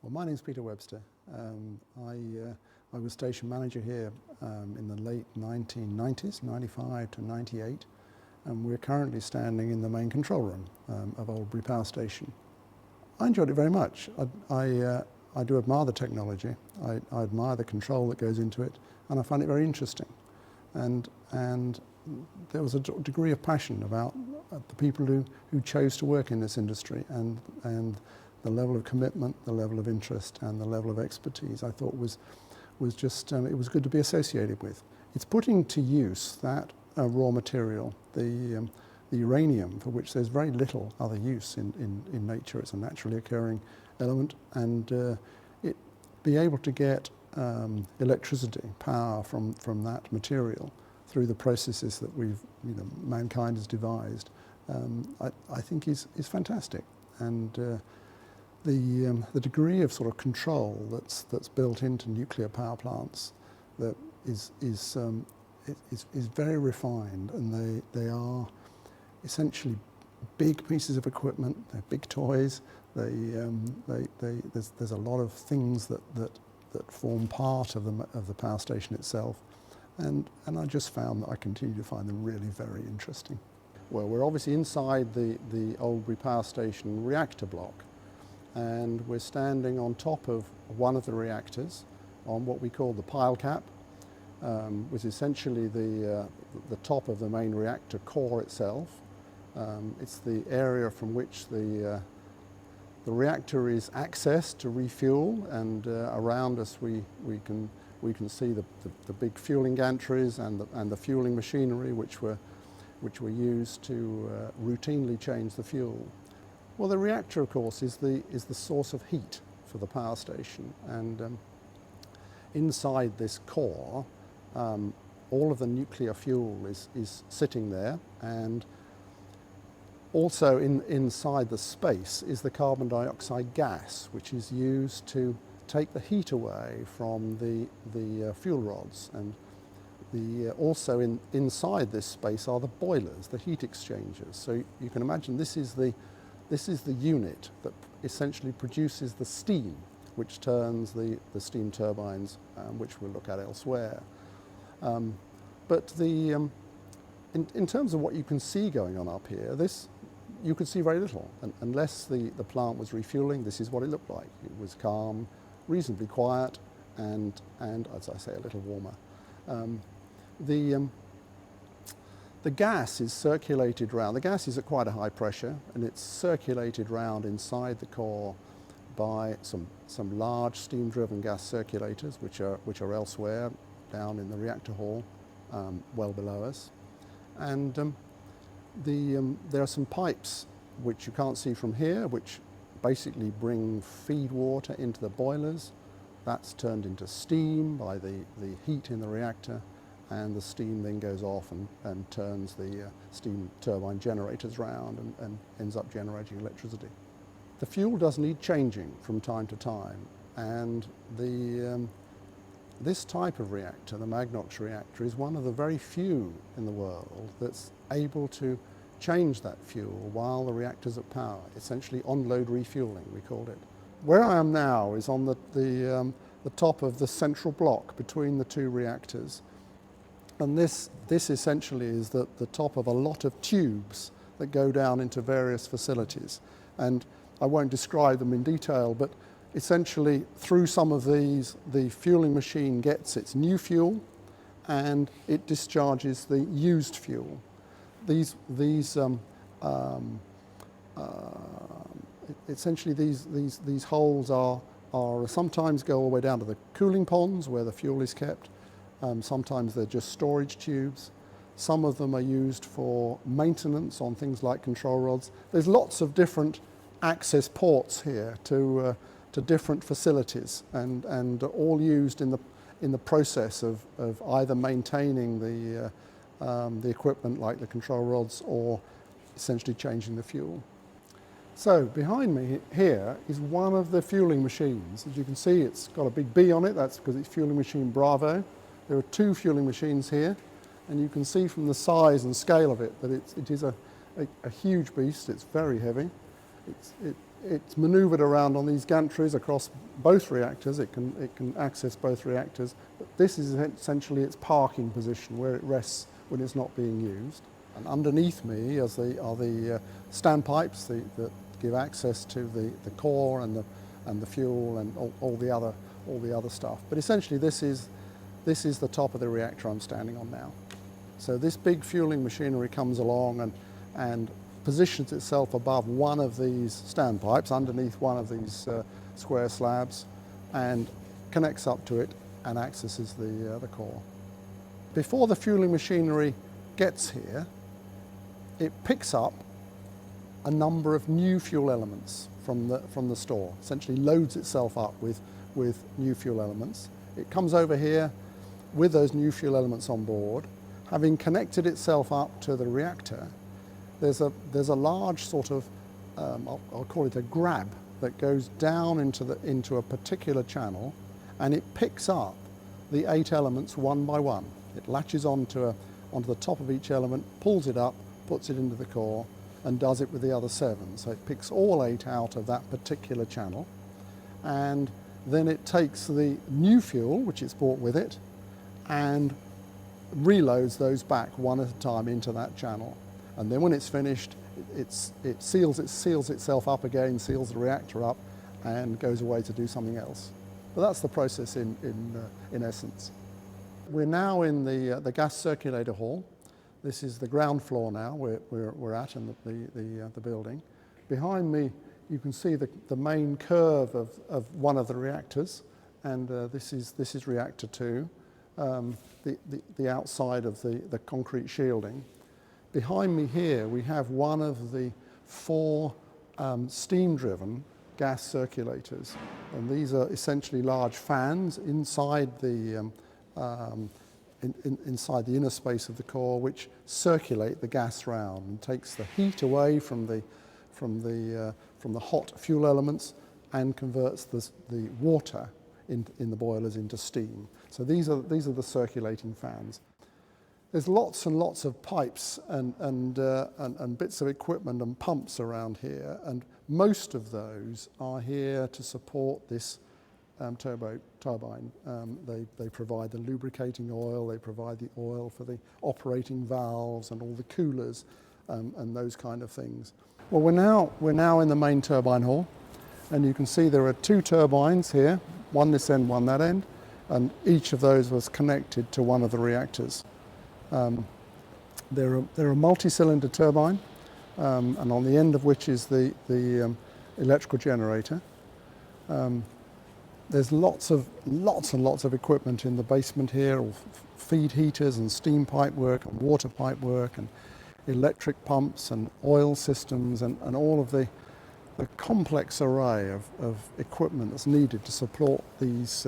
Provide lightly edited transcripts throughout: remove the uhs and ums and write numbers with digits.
Well, my name's Peter Webster. I was station manager here in the late 1990s, 95 to 98, and we're currently standing in the main control room of Oldbury Power Station. I enjoyed it very much. I do admire the technology. I admire the control that goes into it, and I find it very interesting. And there was a degree of passion about the people who chose to work in this industry, and the level of commitment, the level of interest, and the level of expertise I thought was just, it was good to be associated with. It's putting to use that raw material, the uranium, for which there's very little other use in nature. It's a naturally occurring element, and be able to get electricity, power from that material through the processes that mankind has devised, I think is fantastic. And the degree of sort of control that's built into nuclear power plants that is very refined, and they are essentially big pieces of equipment. They're big toys. There's a lot of things that form part of the power station itself, and I just found that I continue to find them really very interesting. Well, we're obviously inside the Oldbury Power Station reactor block, and we're standing on top of one of the reactors on what we call the pile cap, which is essentially the top of the main reactor core itself. It's the area from which the reactor is accessed to refuel, and around us we can see the big fueling gantries and the fueling machinery which were used to routinely change the fuel. Well, the reactor, of course, is the source of heat for the power station, and inside this core, all of the nuclear fuel is sitting there, and also inside the space is the carbon dioxide gas, which is used to take the heat away from the fuel rods. And also inside this space are the boilers, the heat exchangers. So you can imagine this is the unit that essentially produces the steam, which turns the steam turbines, which we'll look at elsewhere. But in terms of what you can see going on up here, you could see very little. And unless the plant was refueling, this is what it looked like. It was calm, reasonably quiet, and as I say, a little warmer. The gas is circulated round. The gas is at quite a high pressure, and it's circulated round inside the core by some large steam-driven gas circulators, which are elsewhere down in the reactor hall, well below us. And there are some pipes which you can't see from here, which basically bring feed water into the boilers. That's turned into steam by the heat in the reactor, and the steam then goes off and turns the steam turbine generators round and ends up generating electricity. The fuel does need changing from time to time, and this type of reactor, the Magnox reactor, is one of the very few in the world that's able to change that fuel while the reactor's at power, essentially on-load refueling, we called it. Where I am now is on the top of the central block between the two reactors, and this essentially is the top of a lot of tubes that go down into various facilities. And I won't describe them in detail, but essentially through some of these, the fueling machine gets its new fuel and it discharges the used fuel. Essentially these holes are sometimes go all the way down to the cooling ponds where the fuel is kept. Sometimes they're just storage tubes. Some of them are used for maintenance on things like control rods. There's lots of different access ports here to different facilities, and all used in the process of either maintaining the equipment like the control rods, or essentially changing the fuel. So behind me here is one of the fueling machines. As you can see, it's got a big B on it. That's because it's fueling machine Bravo. There are two fueling machines here, and you can see from the size and scale of it that it is a huge beast. It's very heavy. it's manoeuvred around on these gantries across both reactors. It can access both reactors. But this is essentially its parking position where it rests when it's not being used. And underneath me are the standpipes that give access to the core and the fuel and all the other stuff. But essentially, this is the top of the reactor I'm standing on now. So this big fueling machinery comes along and positions itself above one of these standpipes, underneath one of these square slabs, and connects up to it and accesses the core. Before the fueling machinery gets here, it picks up a number of new fuel elements from the store, essentially loads itself up with new fuel elements. It comes over here with those new fuel elements on board. Having connected itself up to the reactor, there's a large sort of, I'll call it a grab, that goes down into a particular channel, and it picks up the 8 elements one by one. It latches onto the top of each element, pulls it up, puts it into the core, and does it with the other 7. So it picks all 8 out of that particular channel, and then it takes the new fuel, which it's brought with it, and reloads those back one at a time into that channel. And then when it's finished, it seals itself up again, seals the reactor up, and goes away to do something else. But that's the process in essence. We're now in the gas circulator hall. This is the ground floor now we're at in the building. Behind me, you can see the main curve of one of the reactors, and this is reactor 2. The outside of the concrete shielding. Behind me here we have one of the 4 steam-driven gas circulators, and these are essentially large fans inside the inside the inner space of the core, which circulate the gas round and takes the heat away from the hot fuel elements and converts the water in the boilers into steam. So these are the circulating fans. There's lots and lots of pipes and bits of equipment and pumps around here, and most of those are here to support this turbo turbine. They provide the lubricating oil, they provide the oil for the operating valves and all the coolers and those kind of things. Well, we're now in the main turbine hall, and you can see there are 2 turbines here, one this end, one that end, and each of those was connected to one of the reactors. They're a multi-cylinder turbine, and on the end of which is the electrical generator. There's lots and lots of equipment in the basement here, all feed heaters and steam pipe work and water pipe work and electric pumps and oil systems and all of the complex array of equipment that's needed to support these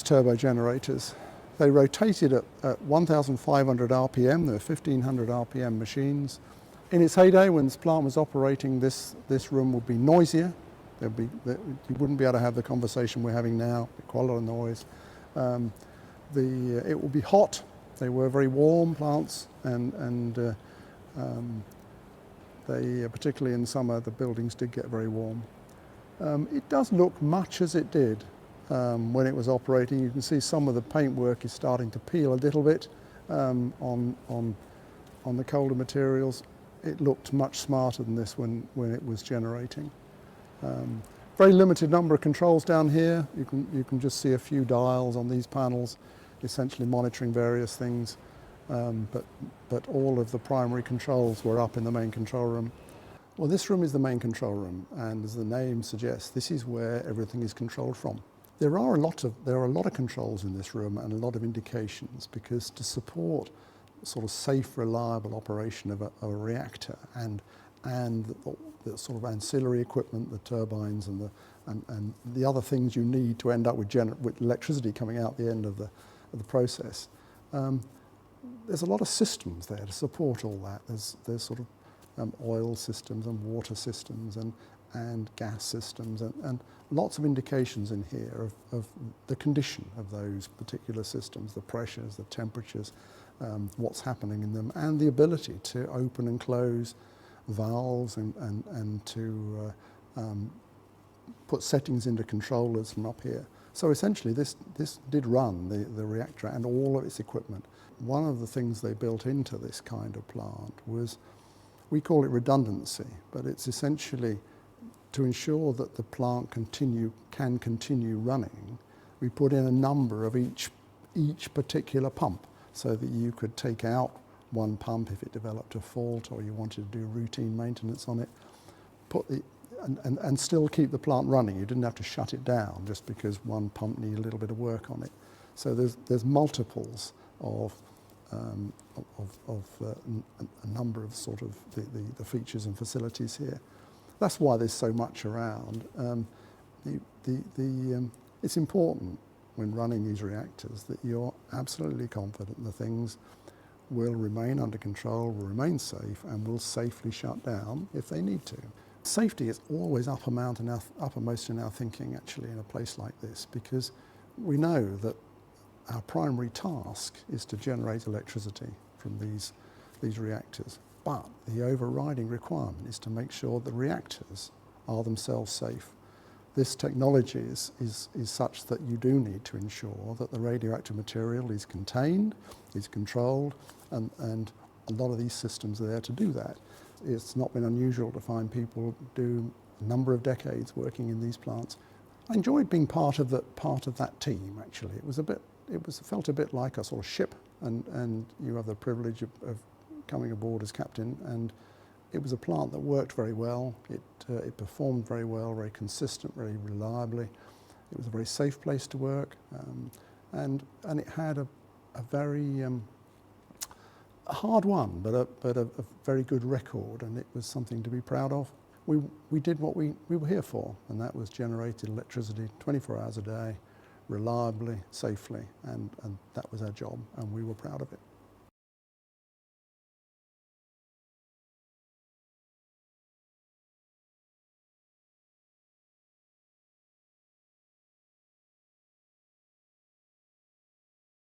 turbo generators. They rotated at 1,500 RPM. They were 1,500 RPM machines. In its heyday, when this plant was operating, this room would be noisier. You wouldn't be able to have the conversation we're having now, quite a lot of noise. It would be hot. They were very warm plants, and they, particularly in summer, the buildings did get very warm. It does look much as it did when it was operating. You can see some of the paintwork is starting to peel a little bit on the colder materials. It looked much smarter than this when it was generating. Very limited number of controls down here. You can just see a few dials on these panels, essentially monitoring various things. But all of the primary controls were up in the main control room. Well, this room is the main control room, and as the name suggests, this is where everything is controlled from. There are a lot of controls in this room and a lot of indications, because to support sort of safe, reliable operation of a reactor and the sort of ancillary equipment, the turbines and the other things you need to end up with electricity coming out the end of the process. There's a lot of systems there to support all that. There's sort of oil systems and water systems and gas systems and lots of indications in here of the condition of those particular systems, the pressures, the temperatures, what's happening in them, and the ability to open and close valves and to put settings into controllers from up here. So essentially this did run the reactor and all of its equipment. One of the things they built into this kind of plant was, we call it redundancy, but it's essentially to ensure that the plant can continue running. We put in a number of each particular pump so that you could take out one pump if it developed a fault or you wanted to do routine maintenance on it, and still keep the plant running. You didn't have to shut it down just because one pump needed a little bit of work on it. So there's multiples of a number of sort of the features and facilities here. That's why there's so much around. It's important when running these reactors that you're absolutely confident the things will remain under control, will remain safe, and will safely shut down if they need to. Safety is always uppermost in our thinking, actually, in a place like this, because we know that our primary task is to generate electricity from these reactors. But the overriding requirement is to make sure the reactors are themselves safe. This technology is such that you do need to ensure that the radioactive material is contained, is controlled, and a lot of these systems are there to do that. It's not been unusual to find people do a number of decades working in these plants. I enjoyed being part of that team, actually. It felt a bit like a sort of ship, and you have the privilege of coming aboard as captain, and it was a plant that worked very well. It performed very well, very consistent, very reliably. It was a very safe place to work, and it had a very a hard one, but a very good record, and it was something to be proud of. We did what we were here for, and that was generated electricity 24 hours a day, reliably, safely, and that was our job, and we were proud of it.